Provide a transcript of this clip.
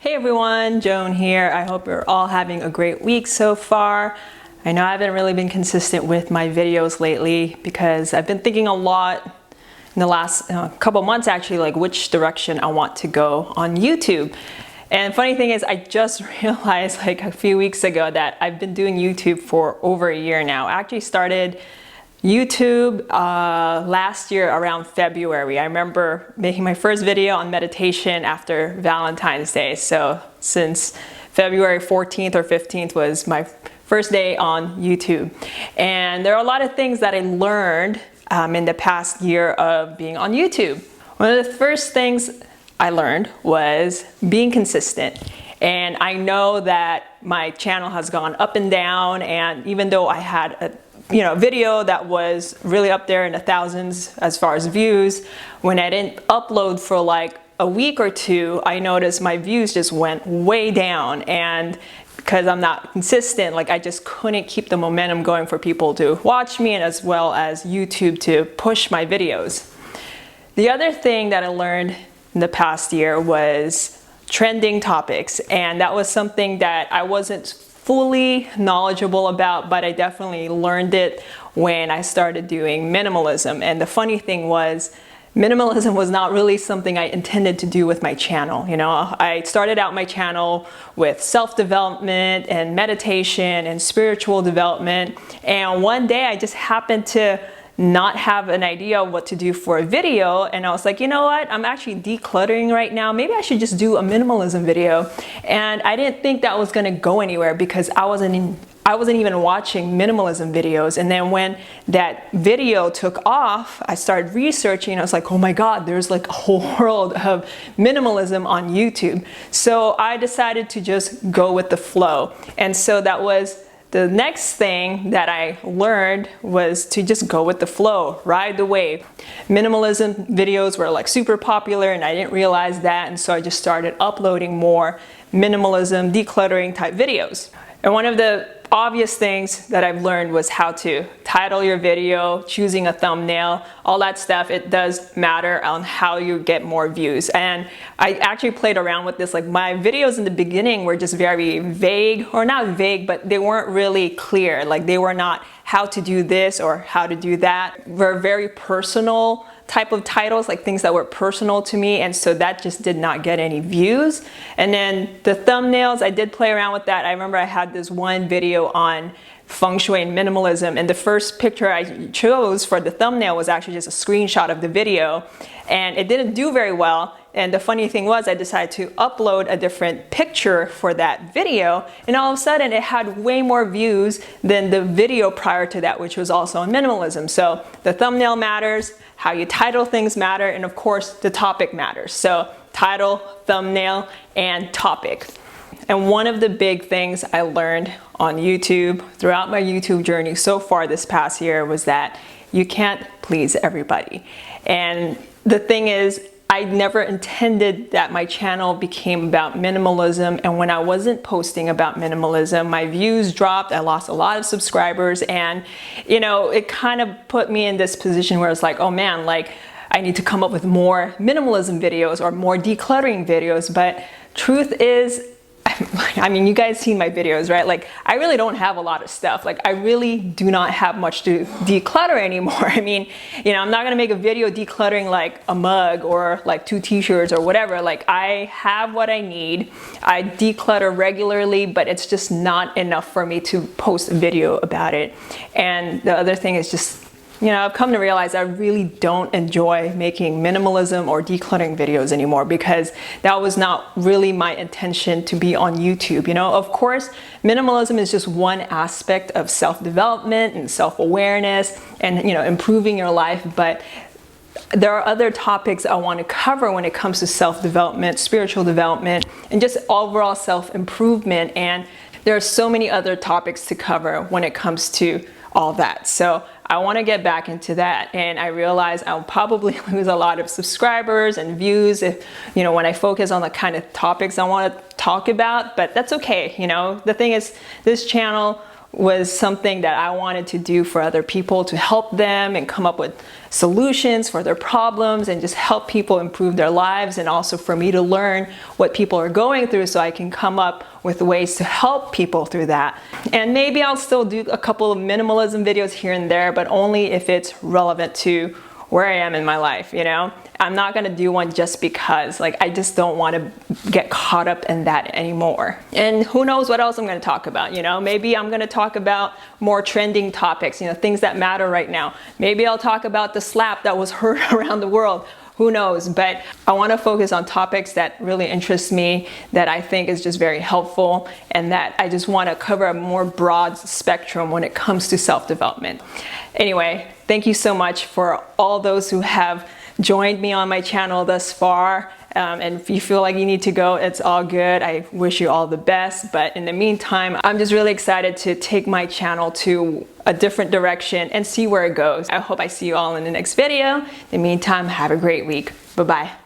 Hey everyone, Joan here. I hope you're all having a great week so far. I know I haven't really been consistent with my videos lately because I've been thinking a lot in the last couple months actually, like which direction I want to go on YouTube. And funny thing is, I just realized like a few weeks ago that I've been doing YouTube for over a year now. I actually started YouTube last year around February. I remember making my first video on meditation after Valentine's Day. So since February 14th or 15th was my first day on YouTube. And there are a lot of things that I learned in the past year of being on YouTube. One of the first things I learned was being consistent. And I know that my channel has gone up and down, and even though I had a video that was really up there in the thousands as far as views, when I didn't upload for like a week or two, I noticed my views just went way down. And because I'm not consistent, like I just couldn't keep the momentum going for people to watch me, and as well as YouTube to push my videos. The other thing that I learned in the past year was trending topics, and that was something that I wasn't fully knowledgeable about, but I definitely learned it when I started doing minimalism. And the funny thing was, minimalism was not really something I intended to do with my channel. You know, I started out my channel with self-development and meditation and spiritual development, and one day I just happened to not have an idea of what to do for a video, and I was like, you know what, I'm actually decluttering right now, maybe I should just do a minimalism video. And I didn't think that was going to go anywhere because I wasn't even watching minimalism videos. And then when that video took off, I started researching. I was like, oh my god, there's like a whole world of minimalism on YouTube. So I decided to just go with the flow. And so that was the next thing that I learned, was to just go with the flow, ride the wave. Minimalism videos were like super popular, and I didn't realize that, and so I just started uploading more minimalism, decluttering type videos. And one of the obvious things that I've learned was how to title your video, choosing a thumbnail, all that stuff. It does matter on how you get more views. And I actually played around with this. Like my videos in the beginning were just very vague, or not vague, but they weren't really clear. Like they were not how to do this or how to do that. Were very personal type of titles, like things that were personal to me, and so that just did not get any views. And then the thumbnails, I did play around with that. I remember I had this one video on feng shui and minimalism, and the first picture I chose for the thumbnail was actually just a screenshot of the video, and it didn't do very well. And the funny thing was, I decided to upload a different picture for that video, and all of a sudden it had way more views than the video prior to that, which was also on minimalism. So the thumbnail matters, how you title things matter, and of course the topic matters. So title, thumbnail, and topic. And one of the big things I learned on YouTube throughout my YouTube journey so far this past year was that you can't please everybody. And the thing is, I never intended that my channel became about minimalism, and when I wasn't posting about minimalism, my views dropped, I lost a lot of subscribers, and it kind of put me in this position where it's like, oh man, like I need to come up with more minimalism videos or more decluttering videos. But truth is, I mean, you guys seen my videos, right? Like, I really don't have a lot of stuff. Like, I really do not have much to declutter anymore. I mean, I'm not gonna make a video decluttering like a mug or like 2 t-shirts or whatever. Like, I have what I need. I declutter regularly, but it's just not enough for me to post a video about it. And the other thing is just, I've come to realize I really don't enjoy making minimalism or decluttering videos anymore, because that was not really my intention to be on YouTube. Of course, minimalism is just one aspect of self-development and self-awareness and, improving your life, but there are other topics I want to cover when it comes to self-development, spiritual development, and just overall self-improvement. And there are so many other topics to cover when it comes to all that. So I want to get back into that, and I realize I'll probably lose a lot of subscribers and views if, when I focus on the kind of topics I want to talk about, but that's okay. The thing is, this channel was something that I wanted to do for other people, to help them and come up with solutions for their problems and just help people improve their lives, and also for me to learn what people are going through so I can come up with ways to help people through that. And maybe I'll still do a couple of minimalism videos here and there, but only if it's relevant to where I am in my life, you know? I'm not gonna do one just because, like, I just don't want to get caught up in that anymore. And who knows what else I'm gonna talk about, you know? Maybe I'm gonna talk about more trending topics, you know, things that matter right now. Maybe I'll talk about the slap that was heard around the world. Who knows? But I want to focus on topics that really interest me, that I think is just very helpful, and that I just want to cover a more broad spectrum when it comes to self-development. Anyway, thank you so much for all those who have joined me on my channel thus far. And if you feel like you need to go, it's all good. I wish you all the best. But in the meantime, I'm just really excited to take my channel to a different direction and see where it goes. I hope I see you all in the next video. In the meantime, have a great week. Bye-bye.